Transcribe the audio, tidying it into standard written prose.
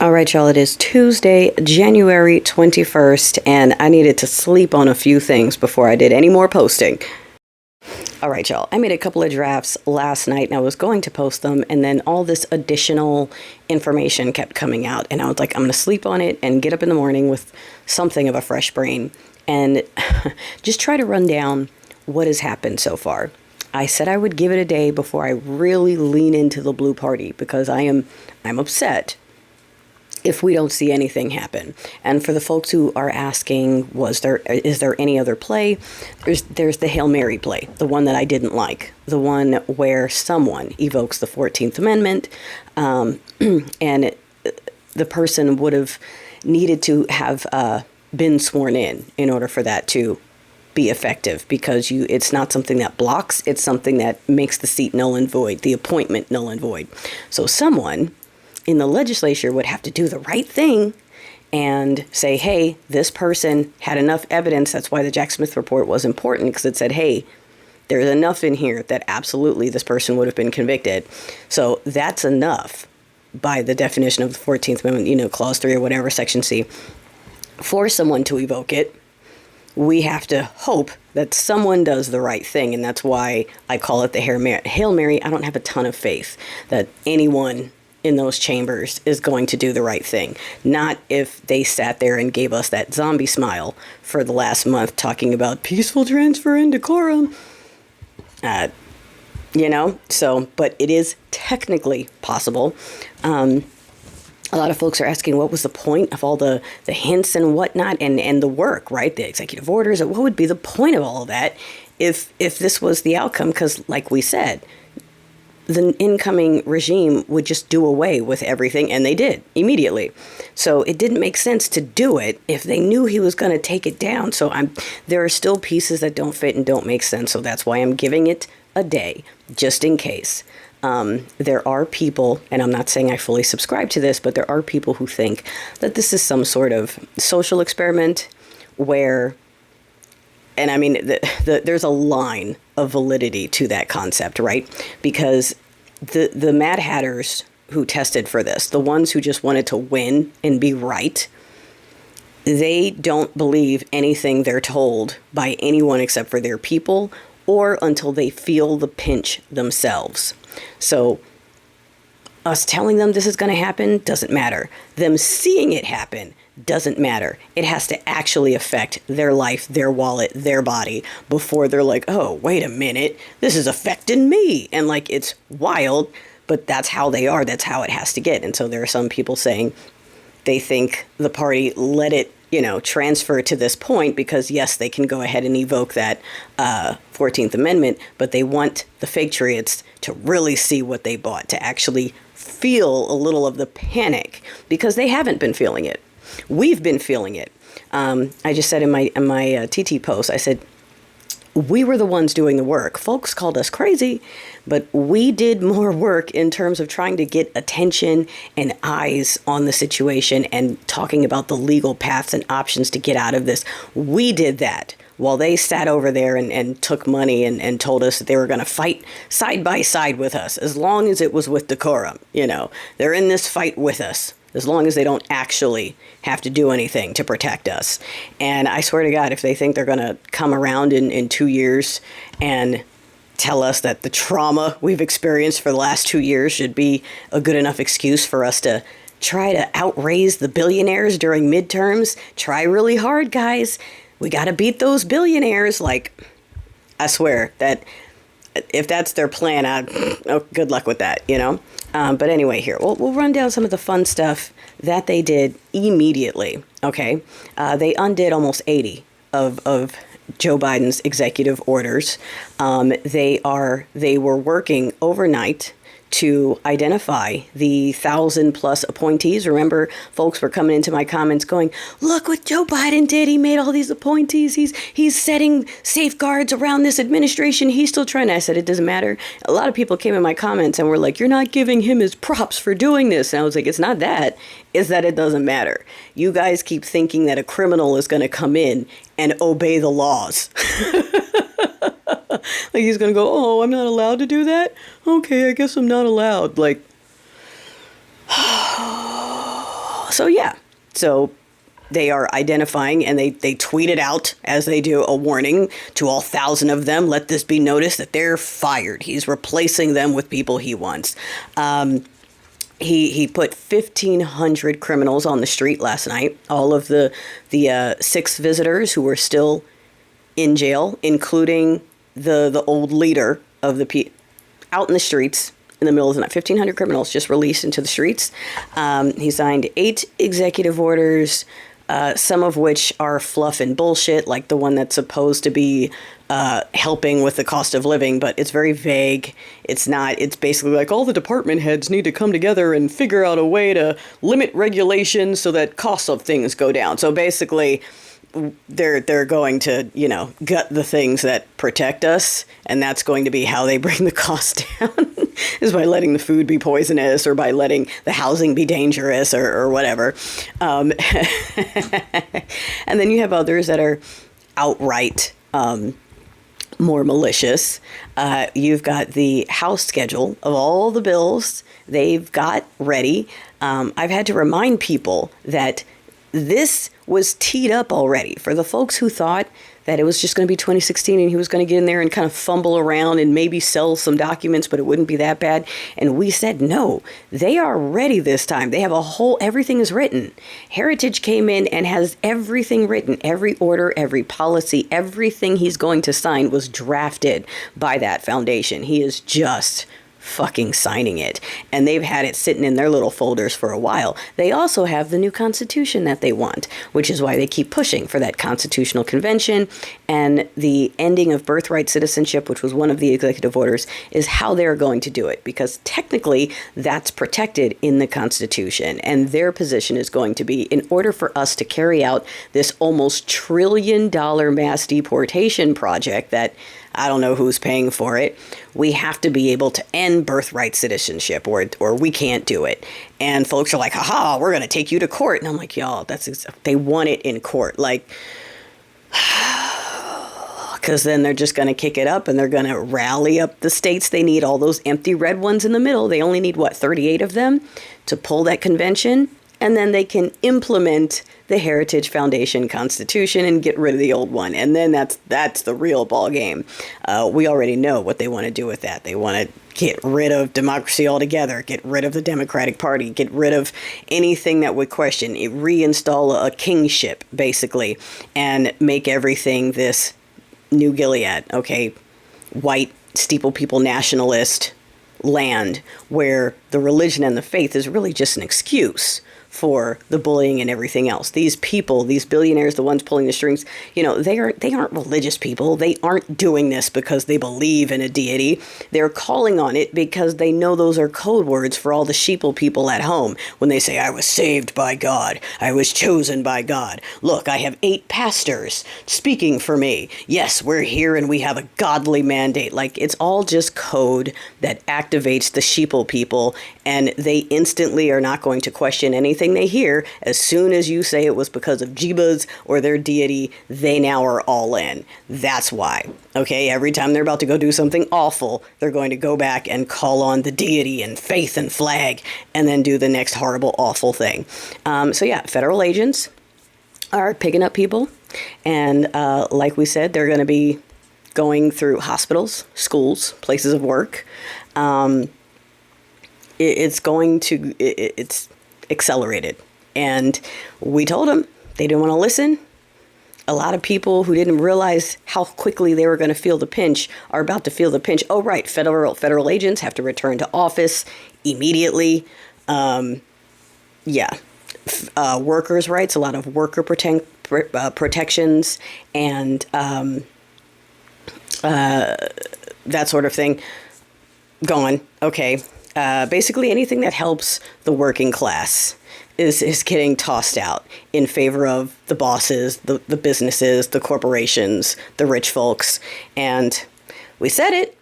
All right, y'all, it is Tuesday, January 21st, and I needed to sleep on a few things before I did any more posting. All right, y'all, I made a couple of drafts last night and I was going to post them, and then all this additional information kept coming out, and I was like, I'm going to sleep on it and get up in the morning with something of a fresh brain and just try to run down what has happened so far. I said I would give it a day before I really lean into the blue party because I'm upset if we don't see anything happen. And for the folks who are asking, is there any other play? There's the Hail Mary play, the one that I didn't like, the one where someone evokes the 14th Amendment, and the person would have needed to have been sworn in order for that to be effective, because it's not something that blocks, it's something that makes the seat null and void, the appointment null and void. So someone in the legislature would have to do the right thing and say, hey, this person had enough evidence. That's why the Jack Smith report was important, because it said, hey, there's enough in here that absolutely this person would have been convicted. So that's enough by the definition of the 14th Amendment, Clause 3 or whatever, Section C, for someone to evoke it. We have to hope that someone does the right thing. And that's why I call it the Hail Mary. I don't have a ton of faith that anyone in those chambers is going to do the right thing. Not if they sat there and gave us that zombie smile for the last month talking about peaceful transfer and decorum. But it is technically possible. A lot of folks are asking, what was the point of all the hints and whatnot and the work, right? The executive orders. What would be the point of all of that if this was the outcome? Because like we said, the incoming regime would just do away with everything, and they did immediately. So it didn't make sense to do it if they knew he was going to take it down. So there are still pieces that don't fit and don't make sense. So that's why I'm giving it a day, just in case. There are people, and I'm not saying I fully subscribe to this, but there are people who think that this is some sort of social experiment where, and I mean, there's a line of validity to that concept, right? Because the Mad Hatters who tested for this, the ones who just wanted to win and be right, they don't believe anything they're told by anyone except for their people, or until they feel the pinch themselves. So us telling them this is going to happen doesn't matter. Them seeing it happen doesn't matter. It has to actually affect their life, their wallet, their body before they're like, oh, wait a minute, this is affecting me. And like, it's wild, but that's how they are. That's how it has to get. And so there are some people saying they think the party let it, transfer to this point because, yes, they can go ahead and evoke that 14th Amendment, but they want the fake triots to really see what they bought, to actually feel a little of the panic, because they haven't been feeling it. We've been feeling it. I just said in my TT post, I said, we were the ones doing the work. Folks called us crazy, but we did more work in terms of trying to get attention and eyes on the situation and talking about the legal paths and options to get out of this. We did that while they sat over there and took money and told us that they were going to fight side by side with us, as long as it was with decorum. They're in this fight with us, as long as they don't actually have to do anything to protect us. And I swear to God, if they think they're going to come around in 2 years and tell us that the trauma we've experienced for the last 2 years should be a good enough excuse for us to try to outraise the billionaires during midterms, try really hard, guys. We got to beat those billionaires. Like, I swear that if that's their plan, good luck with that, But anyway, here, we'll run down some of the fun stuff that they did immediately, okay? They undid almost 80 of Joe Biden's executive orders. They were working overnight to identify the 1,000+ appointees. Remember, folks were coming into my comments going, look what Joe Biden did. He made all these appointees. He's setting safeguards around this administration. He's still trying to. I said, it doesn't matter. A lot of people came in my comments and were like, you're not giving him his props for doing this. And I was like, it's not that. It's that it doesn't matter. You guys keep thinking that a criminal is going to come in and obey the laws. Like he's going to go, oh, I'm not allowed to do that? Okay, I guess I'm not allowed. Like, So yeah, so they are identifying, and they tweeted out, as they do, a warning to all 1,000 of them. Let this be noticed that they're fired. He's replacing them with people he wants. He put 1,500 criminals on the street last night. All of the 6 visitors who were still in jail, including the old leader of the out in the streets in the middle of the night. 1,500 criminals just released into the streets. He signed 8 executive orders, some of which are fluff and bullshit, like the one that's supposed to be helping with the cost of living, but it's very vague. It's not. It's basically like all the department heads need to come together and figure out a way to limit regulations so that costs of things go down. So basically, they're going to, gut the things that protect us, and that's going to be how they bring the cost down, is by letting the food be poisonous, or by letting the housing be dangerous, or whatever. And then you have others that are outright more malicious. You've got the House schedule of all the bills they've got ready. I've had to remind people that this was teed up already for the folks who thought that it was just going to be 2016 and he was going to get in there and kind of fumble around and maybe sell some documents, but it wouldn't be that bad. And we said, no, they are ready this time. They have everything is written. Heritage came in and has everything written. Every order, every policy, everything he's going to sign was drafted by that foundation. He is just fucking signing it, and they've had it sitting in their little folders for a while. They also have the new constitution that they want, which is why they keep pushing for that constitutional convention, and the ending of birthright citizenship, which was one of the executive orders, is how they're going to do it, because technically that's protected in the Constitution, and their position is going to be, in order for us to carry out this almost $1 trillion mass deportation project that I don't know who's paying for it, we have to be able to end birthright citizenship, or we can't do it. And folks are like, haha, we're going to take you to court. And I'm like, y'all, they want it in court. Like, because then they're just going to kick it up, and they're going to rally up the states. They need all those empty red ones in the middle. They only need, 38 of them to pull that convention. And then they can implement the Heritage Foundation Constitution and get rid of the old one. And then that's the real ball game. We already know what they want to do with that. They want to get rid of democracy altogether, get rid of the Democratic Party, get rid of anything that would question it, reinstall a kingship, basically, and make everything this New Gilead, okay, white steeple people nationalist land where the religion and the faith is really just an excuse for the bullying and everything else. These people, these billionaires, the ones pulling the strings, they aren't religious people. They aren't doing this because they believe in a deity. They're calling on it because they know those are code words for all the sheeple people at home when they say, I was saved by God. I was chosen by God. Look, I have 8 pastors speaking for me. Yes, we're here and we have a godly mandate. Like, it's all just code that activates the sheeple people, and they instantly are not going to question anything they hear. As soon as you say it was because of Jebas or their deity, they now are all in. That's why. Okay, every time they're about to go do something awful, they're going to go back and call on the deity and faith and flag, and then do the next horrible, awful thing. So yeah, federal agents are picking up people, and like we said, they're going to be going through hospitals, schools, places of work. It's accelerated. And we told them, they didn't want to listen. A lot of people who didn't realize how quickly they were going to feel the pinch are about to feel the pinch. Oh, right. Federal agents have to return to office immediately. Workers' rights, a lot of worker protections and that sort of thing gone. Okay. Basically anything that helps the working class is getting tossed out in favor of the bosses, the businesses, the corporations, the rich folks. And we said it.